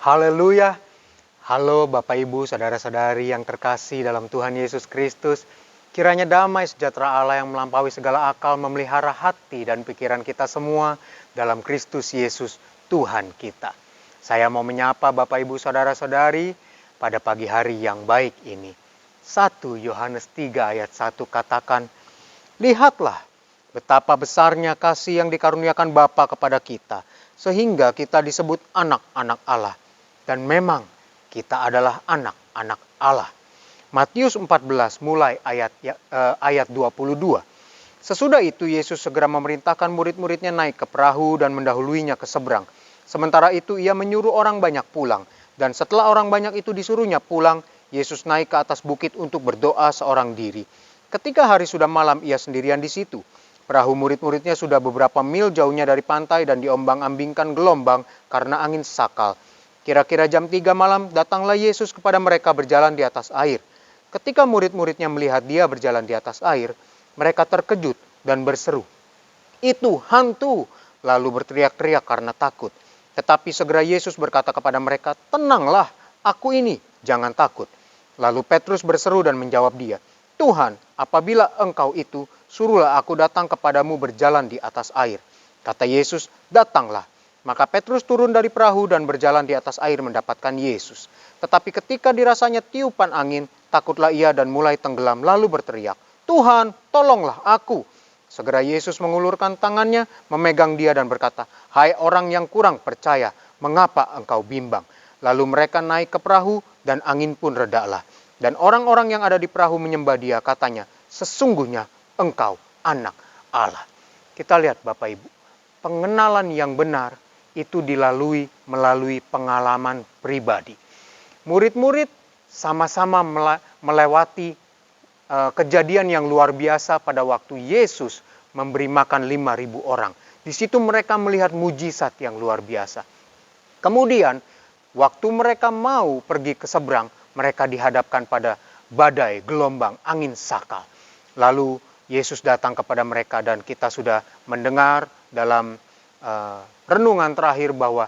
Haleluya. Halo Bapak Ibu, saudara-saudari yang terkasih dalam Tuhan Yesus Kristus. Kiranya damai sejahtera Allah yang melampaui segala akal memelihara hati dan pikiran kita semua dalam Kristus Yesus Tuhan kita. Saya mau menyapa Bapak Ibu saudara-saudari pada pagi hari yang baik ini. 1 Yohanes 3 ayat 1 katakan, "Lihatlah betapa besarnya kasih yang dikaruniakan Bapa kepada kita, sehingga kita disebut anak-anak Allah. Dan memang kita adalah anak-anak Allah." Matius 14 mulai ayat 22. Sesudah itu Yesus segera memerintahkan murid-muridnya naik ke perahu dan mendahuluinya ke seberang. Sementara itu ia menyuruh orang banyak pulang. Dan setelah orang banyak itu disuruhnya pulang, Yesus naik ke atas bukit untuk berdoa seorang diri. Ketika hari sudah malam, ia sendirian di situ. Perahu murid-muridnya sudah beberapa mil jauhnya dari pantai dan diombang-ambingkan gelombang karena angin sakal. Kira-kira jam 3 malam, datanglah Yesus kepada mereka berjalan di atas air. Ketika murid-muridnya melihat dia berjalan di atas air, mereka terkejut dan berseru, "Itu hantu!" lalu berteriak-teriak karena takut. Tetapi segera Yesus berkata kepada mereka, "Tenanglah, aku ini, jangan takut." Lalu Petrus berseru dan menjawab dia, "Tuhan, apabila Engkau itu, suruhlah aku datang kepadamu berjalan di atas air." Kata Yesus, "Datanglah." Maka Petrus turun dari perahu dan berjalan di atas air mendapatkan Yesus. Tetapi ketika dirasanya tiupan angin, takutlah ia dan mulai tenggelam lalu berteriak, "Tuhan, tolonglah aku." Segera Yesus mengulurkan tangannya, memegang dia dan berkata, "Hai orang yang kurang percaya, mengapa engkau bimbang?" Lalu mereka naik ke perahu dan angin pun redalah. Dan orang-orang yang ada di perahu menyembah dia, katanya, "Sesungguhnya engkau anak Allah." Kita lihat Bapak Ibu, pengenalan yang benar itu dilalui melalui pengalaman pribadi. Murid-murid sama-sama melewati kejadian yang luar biasa pada waktu Yesus memberi makan 5.000 orang. Di situ mereka melihat mujizat yang luar biasa. Kemudian, waktu mereka mau pergi ke seberang, mereka dihadapkan pada badai, gelombang, angin sakal. Lalu Yesus datang kepada mereka dan kita sudah mendengar dalam renungan terakhir bahwa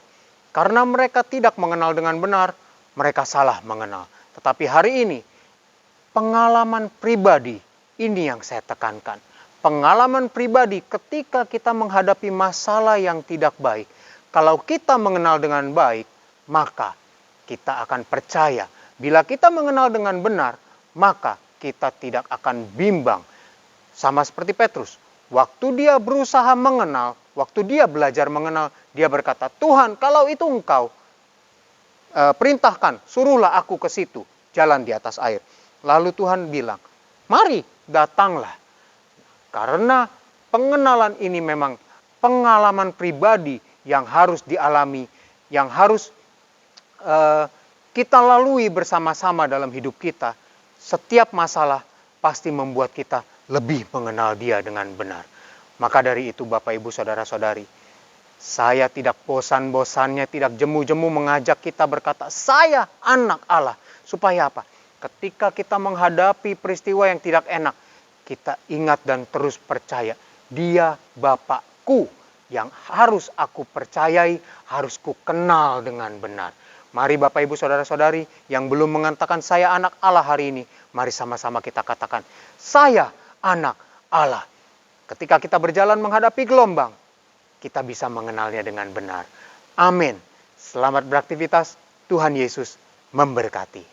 karena mereka tidak mengenal dengan benar, mereka salah mengenal. Tetapi hari ini, pengalaman pribadi ini yang saya tekankan. Pengalaman pribadi ketika kita menghadapi masalah yang tidak baik. Kalau kita mengenal dengan baik, maka kita akan percaya. Bila kita mengenal dengan benar, maka kita tidak akan bimbang. Sama seperti Petrus. Waktu dia berusaha mengenal, waktu dia belajar mengenal, dia berkata, "Tuhan, kalau itu Engkau, perintahkan, suruhlah aku ke situ, jalan di atas air." Lalu Tuhan bilang, "Mari, datanglah." Karena pengenalan ini memang pengalaman pribadi yang harus dialami, yang harus kita lalui bersama-sama dalam hidup kita. Setiap masalah pasti membuat kita lebih mengenal Dia dengan benar. Maka dari itu Bapak Ibu Saudara-saudari, saya tidak bosan-bosannya, tidak jemu-jemu mengajak kita berkata, "Saya anak Allah." Supaya apa? Ketika kita menghadapi peristiwa yang tidak enak, kita ingat dan terus percaya, Dia Bapakku yang harus aku percayai, harus ku kenal dengan benar. Mari Bapak Ibu Saudara-saudari yang belum mengatakan saya anak Allah hari ini, mari sama-sama kita katakan, "Saya anak Allah." Ketika kita berjalan menghadapi gelombang, kita bisa mengenalnya dengan benar. Amin. Selamat beraktivitas. Tuhan Yesus memberkati.